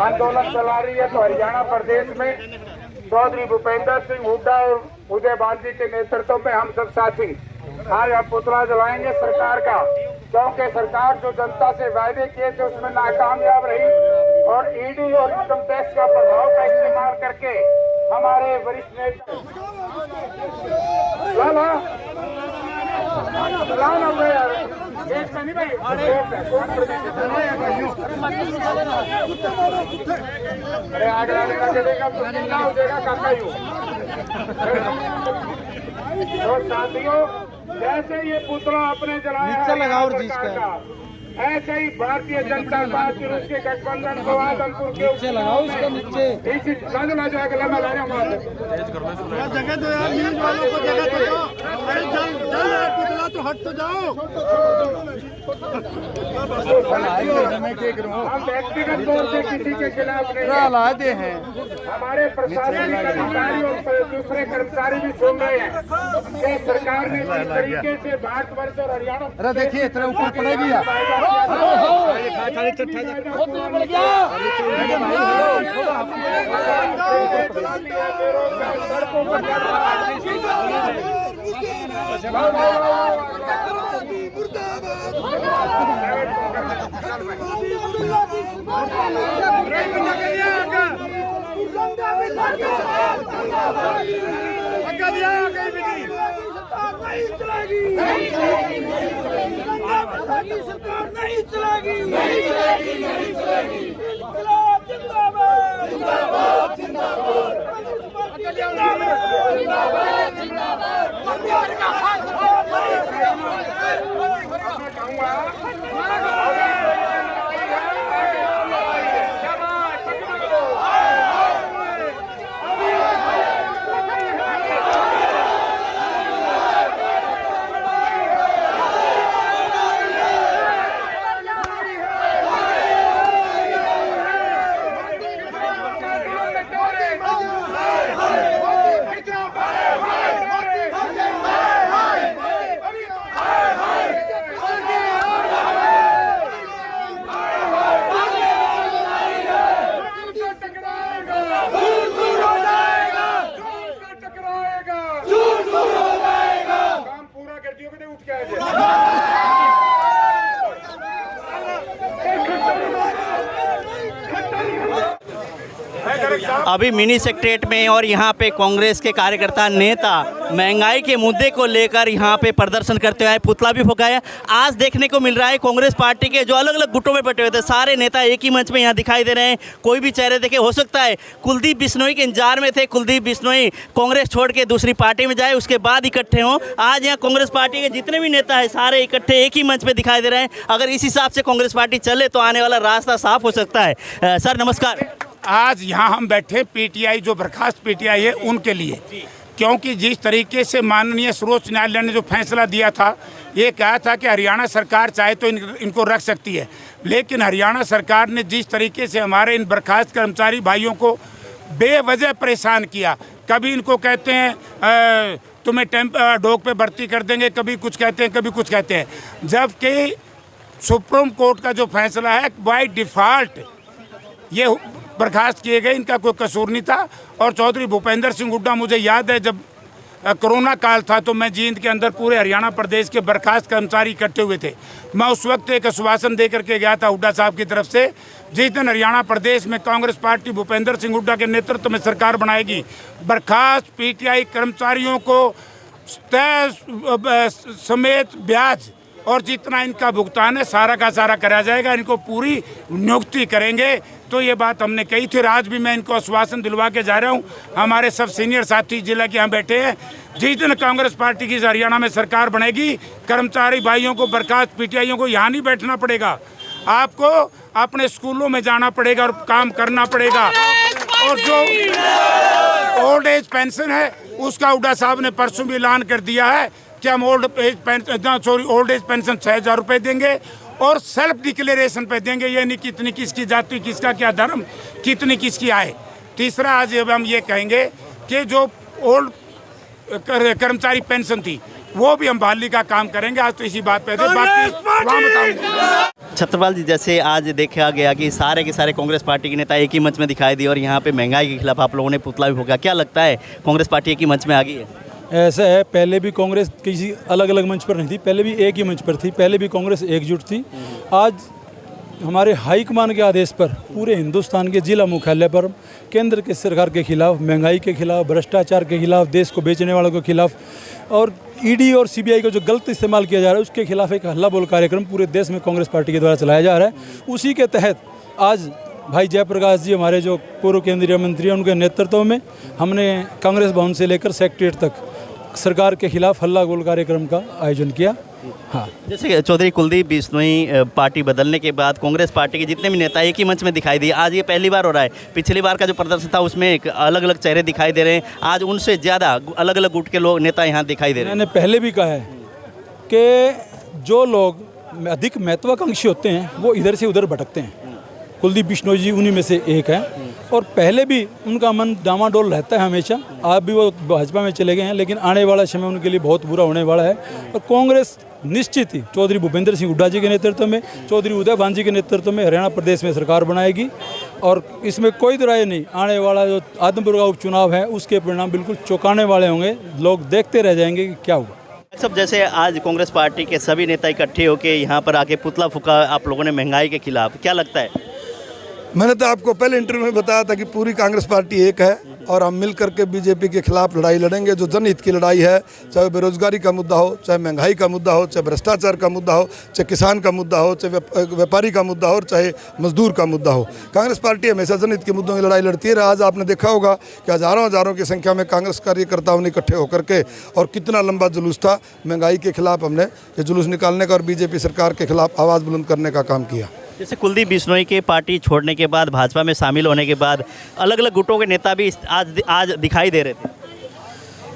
आंदोलन चला रही है तो हरियाणा प्रदेश में चौधरी भूपेंद्र सिंह हुड्डा और उदय बांजी के नेतृत्व में हम सब साथी आज हम पुतला जलाएंगे सरकार का, क्योंकि सरकार जो जनता से वायदे किए थे उसमें नाकामयाब रही और ईडी और इनकम टैक्स का प्रभाव का इस्तेमाल करके हमारे वरिष्ठ नेता अरे आगरा लगेगा तो जिंदा हो जाएगा काका ही हो। तो साथियों, जैसे ये पुतला अपने जलाया ऐसे ही भारतीय जनता पार्टी और उसके गठबंधन को आदमपुर के नीचे लगाओ, इसके नीचे ला जाएगा। लम्बा ला रहा हूँ जगह दो यार, न्यूज वालों को जगह दो। अरे चल पुतला तो हट तो जाओ। हम व्यक्तिगत तौर से किसी के खिलाफ नहीं लाते हैं, हमारे प्रशासनिक अधिकारी और दूसरे कर्मचारी भी सुन रहे हैं कि सरकार ने जिस तरीके से भारतवर्ष और हरियाणा, अरे देखिए इतना ऊपर पड़ेगी सरकार नहीं चलेगी, नहीं चलेगी, नहीं चलेगी। इनकलाब जिंदाबाद, जिंदाबाद, जिंदाबाद, जिंदाबाद, जिंदाबाद। अभी मिनी सेक्रेटरीट में और यहाँ पे कांग्रेस के कार्यकर्ता नेता महंगाई के मुद्दे को लेकर यहाँ पे प्रदर्शन करते हुए पुतला भी फूंकाया। आज देखने को मिल रहा है कांग्रेस पार्टी के जो अलग अलग गुटों में बटे हुए थे सारे नेता एक ही मंच में यहाँ दिखाई दे रहे हैं। कोई भी चेहरे देखे, हो सकता है कुलदीप बिश्नोई के इंतजार में थे, कुलदीप बिश्नोई कांग्रेस छोड़ के दूसरी पार्टी में जाए उसके बाद इकट्ठे हों। आज यहाँ कांग्रेस पार्टी के जितने भी नेता हैं सारे इकट्ठे एक ही मंच पर दिखाई दे रहे हैं। अगर इस हिसाब से कांग्रेस पार्टी चले तो आने वाला रास्ता साफ हो सकता है। सर नमस्कार। आज यहाँ हम बैठे पीटीआई जो बर्खास्त पीटीआई है उनके लिए, क्योंकि जिस तरीके से माननीय सर्वोच्च न्यायालय ने जो फैसला दिया था, ये कहा था कि हरियाणा सरकार चाहे तो इनको रख सकती है, लेकिन हरियाणा सरकार ने जिस तरीके से हमारे इन बर्खास्त कर्मचारी भाइयों को बेवजह परेशान किया, कभी इनको कहते हैं तुम्हें डॉक पे भर्ती कर देंगे, कभी कुछ कहते हैं, कभी कुछ कहते हैं, जबकि सुप्रीम कोर्ट का जो फैसला है बाय डिफ़ॉल्ट ये बर्खास्त किए गए, इनका कोई कसूर नहीं था। और चौधरी भूपेंद्र सिंह हुड्डा, मुझे याद है जब कोरोना काल था तो मैं जींद के अंदर पूरे हरियाणा प्रदेश के बर्खास्त कर्मचारी इकट्ठे हुए थे। मैं उस वक्त एक आश्वासन दे करके गया था हुड्डा साहब की तरफ से, जिस दिन हरियाणा प्रदेश में कांग्रेस पार्टी भूपेंद्र सिंह हुड्डा के नेतृत्व में सरकार बनाएगी, बर्खास्त पीटीआई कर्मचारियों को तय समेत ब्याज और जितना इनका भुगतान है सारा का सारा करा जाएगा, इनको पूरी नियुक्ति करेंगे। तो ये बात हमने कही थी, आज भी मैं इनको आश्वासन दिलवा के जा रहा हूँ। हमारे सब सीनियर साथी जिला के यहाँ बैठे हैं। जिस दिन कांग्रेस पार्टी की हरियाणा में सरकार बनेगी, कर्मचारी भाइयों को, बर्खास्त पीटीआईयों को यहाँ नहीं बैठना पड़ेगा, आपको अपने स्कूलों में जाना पड़ेगा और काम करना पड़ेगा। और जो ओल्ड एज पेंशन है उसका हुड्डा साहब ने परसों भी ऐलान कर दिया है कि हम ओल्ड एज पेंशन 6,000 रुपये देंगे और सेल्फ डिक्लेरेशन पे देंगे, ये नहीं कितनी किसकी जाति, किसका क्या धर्म, कितनी किसकी आय। तीसरा, आज हम ये कहेंगे कि जो ओल्ड कर्मचारी पेंशन थी वो भी हम बहाली का काम करेंगे। आज तो इसी बात पे थे, बाकी वहाँ बताऊंगा। छत्रपाल जी, जैसे आज देखा गया कि सारे के सारे कांग्रेस पार्टी के नेता एक ही मंच में दिखाई दिए और यहाँ पे महंगाई के खिलाफ आप लोगों ने पुतला भी फूंका, क्या लगता है कांग्रेस पार्टी एक ही मंच में आ गई है? ऐसा है, पहले भी कांग्रेस किसी अलग अलग मंच पर नहीं थी, पहले भी एक ही मंच पर थी, पहले भी कांग्रेस एकजुट थी। आज हमारे हाईकमान के आदेश पर पूरे हिंदुस्तान के जिला मुख्यालय पर केंद्र के सरकार के खिलाफ, महंगाई के खिलाफ, भ्रष्टाचार के खिलाफ, देश को बेचने वालों के खिलाफ और ईडी और सीबीआई का जो गलत इस्तेमाल किया जा रहा है उसके खिलाफ एक हल्ला बोल कार्यक्रम पूरे देश में कांग्रेस पार्टी के द्वारा चलाया जा रहा है। उसी के तहत आज भाई जयप्रकाश जी, हमारे जो पूर्व केंद्रीय मंत्री हैं, उनके नेतृत्व में हमने कांग्रेस भवन से लेकर सेक्रेटरीट तक सरकार के खिलाफ हल्ला बोल कार्यक्रम का आयोजन किया। हाँ, जैसे चौधरी कुलदीप बिश्नोई पार्टी बदलने के बाद कांग्रेस पार्टी के जितने भी नेता एक ही मंच में दिखाई दिए, आज ये पहली बार हो रहा है। पिछली बार का जो प्रदर्शन था उसमें एक अलग अलग चेहरे दिखाई दे रहे हैं, आज उनसे ज़्यादा अलग अलग गुट के लोग नेता यहाँ दिखाई दे रहे हैं। मैंने पहले भी कहा है कि जो लोग अधिक महत्वाकांक्षी होते हैं वो इधर से उधर भटकते हैं। कुलदीप बिश्नोई जी उन्हीं में से एक हैं और पहले भी उनका मन डामाडोल रहता है हमेशा। आज भी वो भाजपा में चले गए हैं, लेकिन आने वाला समय उनके लिए बहुत बुरा होने वाला है। और कांग्रेस निश्चित ही चौधरी भूपेंद्र सिंह हुड्डा जी के नेतृत्व में, चौधरी उदय भान जी के नेतृत्व में हरियाणा प्रदेश में सरकार बनाएगी और इसमें कोई दराय नहीं। आने वाला जो आदमपुर का उपचुनाव है उसके परिणाम बिल्कुल चौंकाने वाले होंगे, लोग देखते रह जाएंगे कि क्या हुआ। सब जैसे आज कांग्रेस पार्टी के सभी नेता इकट्ठे होकर यहाँ पर आके पुतला फूंका आप लोगों ने महंगाई के खिलाफ, क्या लगता है? मैंने तो आपको पहले इंटरव्यू में बताया था कि पूरी कांग्रेस पार्टी एक है और हम मिल करके बीजेपी के खिलाफ लड़ाई लड़ेंगे। जो जनहित की लड़ाई है, चाहे बेरोजगारी का मुद्दा हो, चाहे महंगाई का मुद्दा हो, चाहे भ्रष्टाचार का मुद्दा हो, चाहे किसान का मुद्दा हो, चाहे व्यापारी का मुद्दा हो और चाहे मजदूर का मुद्दा हो, कांग्रेस पार्टी हमेशा जनहित के मुद्दों की लड़ाई लड़ती है। आज आपने देखा होगा कि हज़ारों की संख्या में कांग्रेस कार्यकर्ताओं ने इकट्ठे होकर के और कितना लंबा जुलूस था महंगाई के खिलाफ, हमने ये जुलूस निकालने का और बीजेपी सरकार के खिलाफ आवाज़ बुलंद करने का काम किया। जैसे कुलदीप बिश्नोई के पार्टी छोड़ने के बाद, भाजपा में शामिल होने के बाद अलग अलग गुटों के नेता भी आज दिखाई दे रहे थे।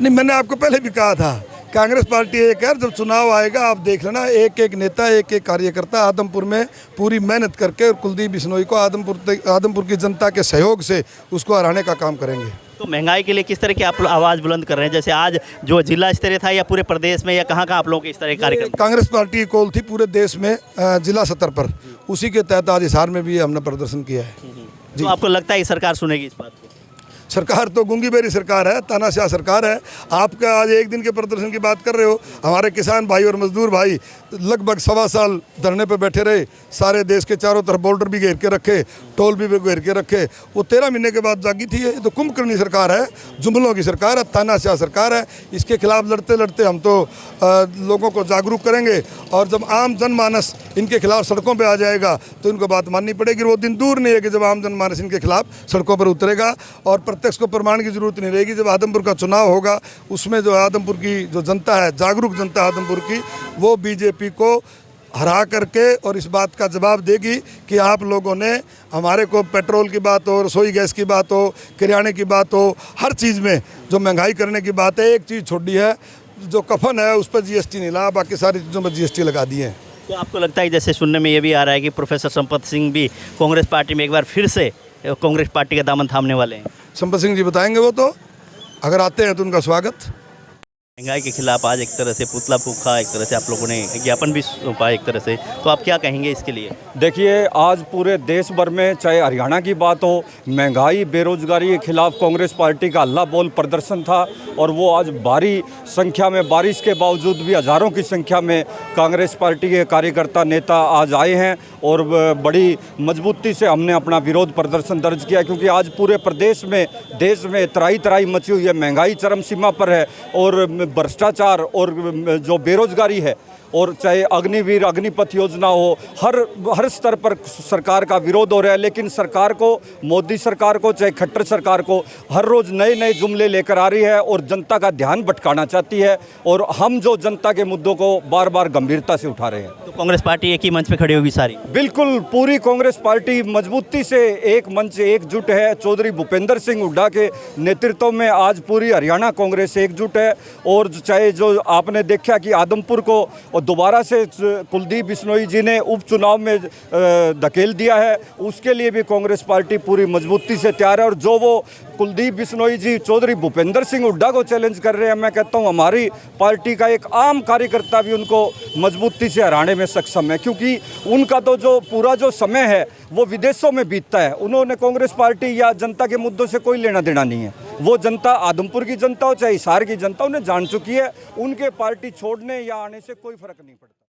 नहीं, मैंने आपको पहले भी कहा था कांग्रेस पार्टी एक है, जब चुनाव आएगा आप देख लेना, एक एक नेता, एक एक कार्यकर्ता आदमपुर में पूरी मेहनत करके और कुलदीप बिश्नोई को आदमपुर की जनता के सहयोग से उसको हराने का काम करेंगे। तो महंगाई के लिए किस तरह की आप आवाज़ बुलंद कर रहे हैं? जैसे आज जो जिला स्तरीय था या पूरे प्रदेश में या कहाँ आप लोगों के इस तरह के कार्यक्रम? कांग्रेस पार्टी की कॉल थी पूरे देश में जिला स्तर पर, उसी के तहत आज हिसार में भी हमने प्रदर्शन किया है। तो आपको लगता है कि सरकार सुनेगी इस बात को? सरकार तो गूंगी बेरी सरकार है, तानाशाह सरकार है। आपका आज एक दिन के प्रदर्शन की बात कर रहे हो, हमारे किसान भाई और मजदूर भाई लगभग 1.25 साल धरने पर बैठे रहे, सारे देश के चारों तरफ बॉर्डर भी घेर के रखे, टोल भी घेर के रखे, वो 13 महीने के बाद जागी थी। ये तो कुंभकर्णी सरकार है, जुमलों की सरकार है, तानाशाह सरकार है। इसके खिलाफ लड़ते लड़ते हम तो लोगों को जागरूक करेंगे और जब आम जनमानस इनके खिलाफ सड़कों पर आ जाएगा तो इनको बात माननी पड़ेगी। वो दिन दूर नहीं है कि जब आम जनमानस इनके खिलाफ सड़कों पर उतरेगा और प्रत्यक्ष को प्रमाण की जरूरत नहीं रहेगी। जब आदमपुर का चुनाव होगा उसमें जो आदमपुर की जो जनता है, जागरूक जनता आदमपुर की, वो बीजेपी को हरा करके और इस बात का जवाब देगी कि आप लोगों ने हमारे को पेट्रोल की बात हो, रसोई गैस की बात हो, किराने की बात हो, हर चीज़ में जो महंगाई करने की बात है, एक चीज़ छोड़ दी है, जो कफन है उस पर जीएसटी नहीं लगा, बाकी सारी चीज़ों पर जीएसटी लगा दी है। तो आपको लगता है जैसे सुनने में ये भी आ रहा है कि प्रोफेसर संपत सिंह भी कांग्रेस पार्टी में एक बार फिर से कांग्रेस पार्टी का दामन थामने वाले हैं? संपत सिंह जी बताएंगे, वो तो अगर आते हैं तो उनका स्वागत। महंगाई के खिलाफ आज एक तरह से पुतला फूंका, एक तरह से आप लोगों ने ज्ञापन भी सौंपा एक तरह से, तो आप क्या कहेंगे इसके लिए? देखिए, आज पूरे देश भर में चाहे हरियाणा की बात हो, महंगाई बेरोजगारी के खिलाफ कांग्रेस पार्टी का हल्ला बोल प्रदर्शन था और वो आज भारी संख्या में, बारिश के बावजूद भी हज़ारों की संख्या में कांग्रेस पार्टी के कार्यकर्ता नेता आज आए हैं और बड़ी मजबूती से हमने अपना विरोध प्रदर्शन दर्ज किया, क्योंकि आज पूरे प्रदेश में, देश में त्राही त्राही मची हुई है, महंगाई चरम सीमा पर है और भ्रष्टाचार और जो बेरोजगारी है और चाहे अग्निवीर अग्निपथ योजना हो, हर स्तर पर सरकार का विरोध हो रहा है। लेकिन सरकार को, मोदी सरकार को, चाहे खट्टर सरकार को, हर रोज़ नए नए जुमले लेकर आ रही है और जनता का ध्यान भटकाना चाहती है और हम जो जनता के मुद्दों को बार बार गंभीरता से उठा रहे हैं। तो कांग्रेस पार्टी एक ही मंच पे खड़ी होगी सारी? बिल्कुल, पूरी कांग्रेस पार्टी मजबूती से एक मंच एकजुट है। चौधरी भूपेंद्र सिंह हुड्डा के नेतृत्व में आज पूरी हरियाणा कांग्रेस एकजुट है और चाहे जो आपने देखा कि आदमपुर को और दोबारा से कुलदीप बिश्नोई जी ने उपचुनाव में धकेल दिया है, उसके लिए भी कांग्रेस पार्टी पूरी मजबूती से तैयार है। और जो वो कुलदीप बिश्नोई जी चौधरी भूपेंद्र सिंह हुड्डा को चैलेंज कर रहे हैं, मैं कहता हूं हमारी पार्टी का एक आम कार्यकर्ता भी उनको मजबूती से हराने में सक्षम है, क्योंकि उनका तो जो पूरा जो समय है वो विदेशों में बीतता है। उन्होंने कांग्रेस पार्टी या जनता के मुद्दों से कोई लेना देना नहीं है। वो जनता, आदमपुर की जनता हो चाहे हिसार की जनता, उन्हें जान चुकी है। उनके पार्टी छोड़ने या आने से कोई फर्क नहीं पड़ता।